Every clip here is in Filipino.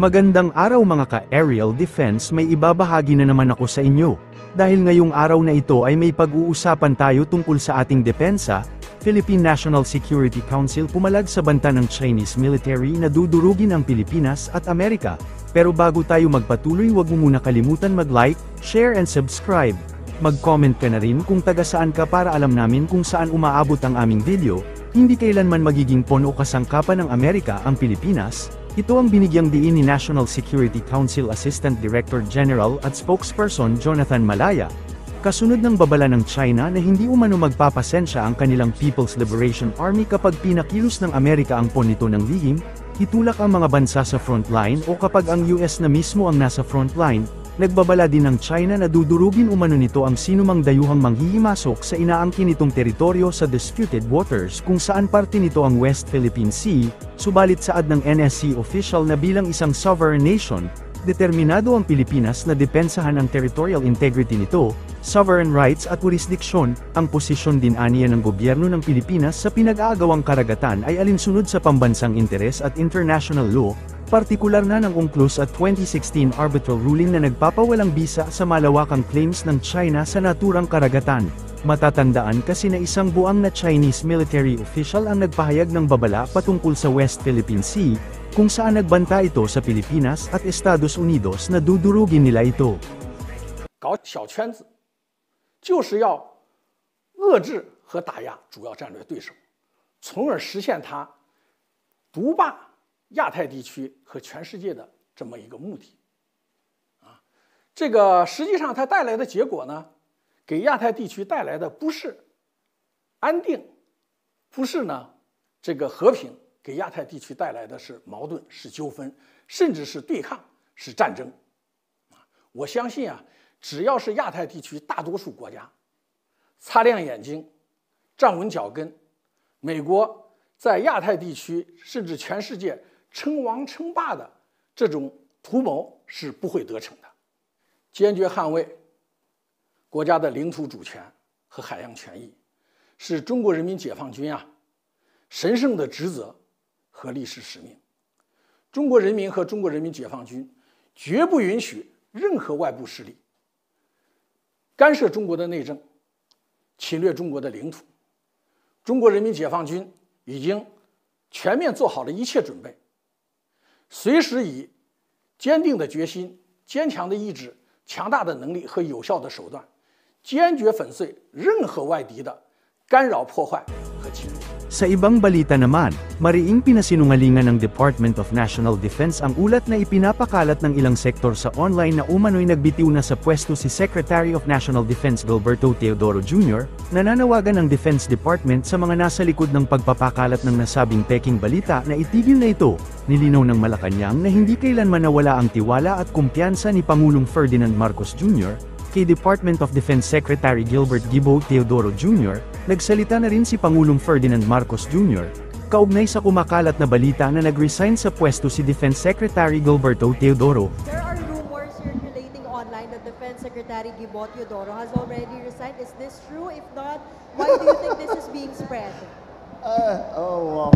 Magandang araw mga ka-aerial defense, may ibabahagi na naman ako sa inyo. Dahil ngayong araw na ito ay may pag-uusapan tayo tungkol sa ating depensa, Philippine National Security Council pumalag sa banta ng Chinese military na dudurugin ang Pilipinas at Amerika. Pero bago tayo magpatuloy, huwag mo muna kalimutan mag-like, share and subscribe. Mag-comment ka na rin kung taga saan ka para alam namin kung saan umaabot ang aming video. Hindi kailanman magiging pon o kasangkapan ng Amerika ang Pilipinas. Ito ang binigyang diin ni National Security Council Assistant Director General at Spokesperson Jonathan Malaya. Kasunod ng babala ng China na hindi umano magpapasensya ang kanilang People's Liberation Army kapag pinakilos ng Amerika ang pon nito ng lihim, itulak ang mga bansa sa frontline o kapag ang US na mismo ang nasa frontline. Nagbabala din ng China na dudurugin umano nito ang sinumang dayuhang manghihimasok sa inaangkin nitong teritoryo sa disputed waters kung saan parte nito ang West Philippine Sea, subalit saad ng NSC official na bilang isang sovereign nation, determinado ang Pilipinas na depensahan ang territorial integrity nito, sovereign rights at jurisdiction. Ang posisyon din aniya ng gobyerno ng Pilipinas sa pinag-aagawang karagatan ay alinsunod sa pambansang interes at international law, partikular na ng UNCLOS at 2016 arbitral ruling na nagpapawalang bisa sa malawakang claims ng China sa naturang karagatan. Matatandaan kasi na isang buang na Chinese military official ang nagpahayag ng babala patungkol sa West Philippine Sea, kung saan nagbanta ito sa Pilipinas at Estados Unidos na dudurugin nila ito. 搞小圈子，就是要遏制和打压主要战略对手，从而实现它独霸亚太地区和全世界的这么一个目的。这个实际上它带来的结果呢，给亚太地区带来的不是安定，不是呢这个和平，给亚太地区带来的是矛盾、是纠纷，甚至是对抗、是战争。我相信啊，只要是亚太地区大多数国家擦亮眼睛、站稳脚跟，美国在亚太地区甚至全世界称王称霸的这种图谋是不会得逞的。坚决捍卫国家的领土主权和海洋权益，是中国人民解放军神圣的职责和历史使命。中国人民和中国人民解放军绝不允许任何外部势力干涉中国的内政，侵略中国的领土。中国人民解放军已经全面做好了一切准备，随时以坚定的决心、坚强的意志、强大的能力和有效的手段，坚决粉碎任何外敌的干扰、破坏和侵入。 Sa ibang balita naman, mariing pinasinungalingan ng Department of National Defense ang ulat na ipinapakalat ng ilang sektor sa online na umano'y nagbitiw na sa pwesto si Secretary of National Defense Gilberto Teodoro Jr., nananawagan ng Defense Department sa mga nasa likod ng pagpapakalat ng nasabing peking balita na itigil na ito. Nilinaw ng Malacanang na hindi kailanman nawala ang tiwala at kumpiyansa ni Pangulong Ferdinand Marcos Jr. kay Department of Defense Secretary Gilbert Gibo Teodoro Jr., nagsalita na rin si Pangulong Ferdinand Marcos Jr., kaugnay sa kumakalat na balita na nag-resign sa pwesto si Defense Secretary Gilberto Teodoro. There are rumors circulating online that Defense Secretary Gibo Teodoro has already resigned. Is this true? If not, why do you think this is being spread? Wow.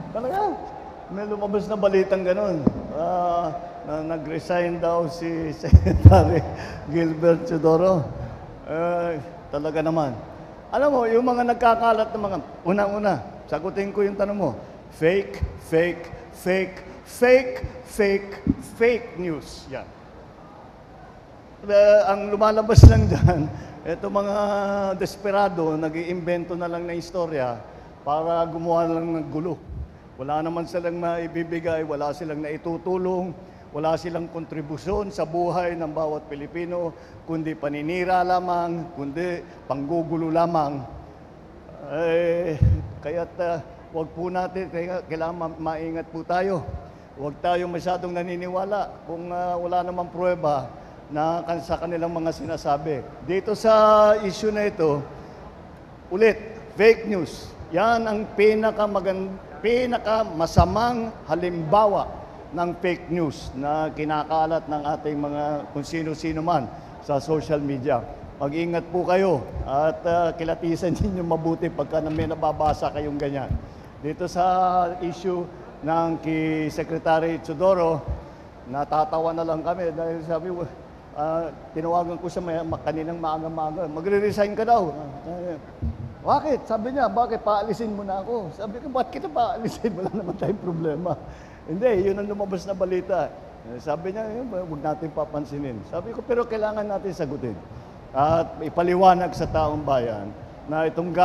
Talaga, may lumabas na balitang ganun. Na nag-resign daw si Secretary Gilbert Teodoro. Talaga naman. Alam mo, yung mga nagkakalat ng mga, unang-una, sagutin ko yung tanong mo, fake news. Yan. Ang lumalabas lang dyan, ito mga desperado, nag-iimbento na lang na istorya para gumawa lang ng gulo. Wala naman silang maibibigay, wala silang naitutulong, wala silang kontribusyon sa buhay ng bawat Pilipino, kundi paninira lamang, kundi panggugulo lamang. Kaya't wag po natin, kailangan maingat po tayo. Huwag tayo masyadong naniniwala kung wala namang pruweba na sa kanilang mga sinasabi. Dito sa issue na ito, ulit, fake news. Yan ang pinakamasamang halimbawa ng fake news na kinakalat ng ating mga kung sino-sino man sa social media. Mag-ingat po kayo at kilatisan ninyo mabuti pagka may nababasa kayong ganyan. Dito sa issue ng kay Secretary Teodoro, natatawa na lang kami dahil sabi, tinawagan ko siya kaninang maaga-maaga, magre-resign ka daw. Bakit? Sabi niya, bakit? Paalisin mo na ako. Sabi ko, bakit kita paalisin? Wala naman tayong problema. Hindi, yun ang lumabas na balita. Sabi niya, huwag natin papansinin. Sabi ko, pero kailangan natin sagutin. At ipaliwanag sa taong bayan na itong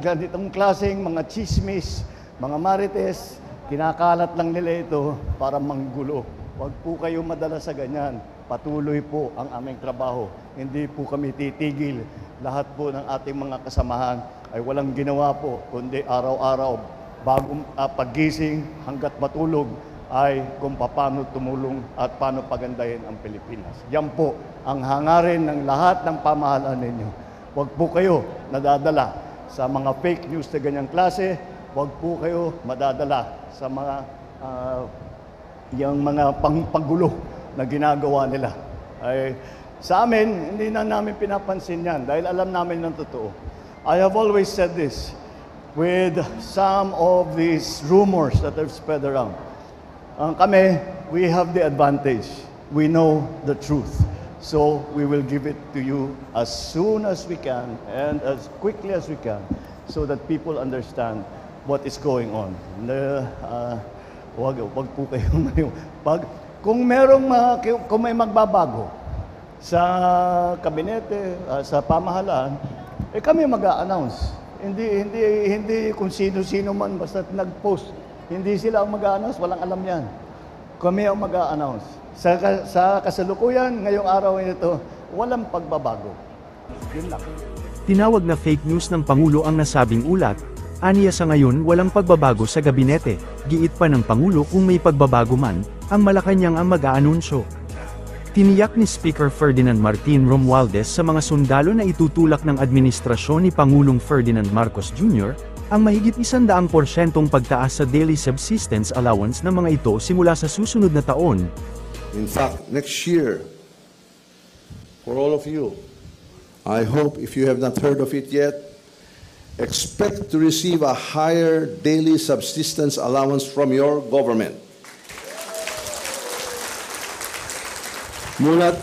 ganitong klaseng mga chismis, mga marites, kinakalat lang nila ito para manggulo. Huwag po kayo madala sa ganyan. Patuloy po ang aming trabaho. Hindi po kami titigil. Lahat po ng ating mga kasamahan ay walang ginawa po, kundi araw-araw, bagong paggising hanggat matulog, ay kung paano tumulong at paano pagandahin ang Pilipinas. Yan po ang hangarin ng lahat ng pamahalaan ninyo. Huwag po kayo nadadala sa mga fake news na ganyang klase. Huwag po kayo madadala sa mga yung mga panggulo na ginagawa nila. Ay, sa amin, hindi na namin pinapansin yan dahil alam namin ng totoo. I have always said this with some of these rumors that have spread around. Kami, we have the advantage. We know the truth. So we will give it to you as soon as we can and as quickly as we can so that people understand what is going on. Wag po kayong kung may magbabago sa kabinete, sa pamahalaan, kami mag-a-announce. Hindi kung sino-sino man basta nag-post. Hindi sila ang mag-a-announce, walang alam yan. Kami ang mag-a-announce. Sa kasalukuyan, ngayong araw nito, walang pagbabago. Yun lang. Tinawag na fake news ng Pangulo ang nasabing ulat. Aniya sa ngayon walang pagbabago sa gabinete. Giit pa ng Pangulo kung may pagbabago man, ang Malacanang ang mag-aanunsyo. Tiniyak ni Speaker Ferdinand Martin Romualdez sa mga sundalo na itutulak ng administrasyon ni Pangulong Ferdinand Marcos Jr., ang mahigit 100% pagtaas sa daily subsistence allowance ng mga ito simula sa susunod na taon. In fact, next year, for all of you, I hope if you have not heard of it yet, expect to receive a higher daily subsistence allowance from your government. Mulat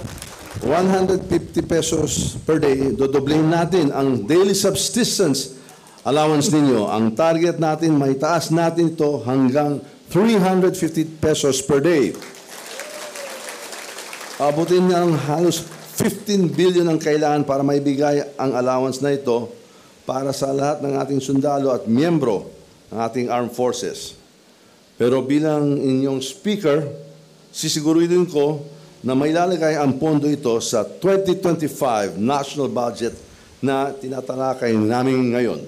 150 pesos per day, dodoblin natin ang daily subsistence allowance ninyo. Ang target natin, may taas natin ito hanggang 350 pesos per day. Abutin niya ang halos 15 billion ang kailangan para maibigay ang allowance na ito para sa lahat ng ating sundalo at miyembro ng ating armed forces. Pero bilang inyong speaker, sisiguruhin ko na may lalagay ang pondo ito sa 2025 national budget na tinatalakay namin ngayon.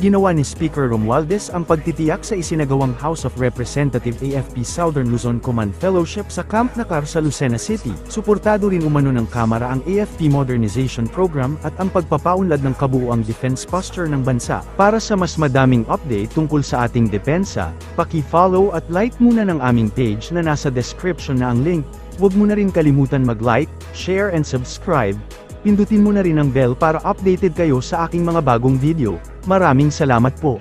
Ginawa ni Speaker Romualdez ang pagtitiyak sa isinagawang House of Representative AFP Southern Luzon Command Fellowship sa Camp Nacar sa Lucena City. Suportado rin umano ng Kamara ang AFP Modernization Program at ang pagpapaunlad ng kabuuang defense posture ng bansa. Para sa mas madaming update tungkol sa ating depensa, paki-follow at like muna ng aming page na nasa description na ang link. Huwag mo na rin kalimutan mag-like, share and subscribe. Pindutin mo na rin ang bell para updated kayo sa aking mga bagong video. Maraming salamat po.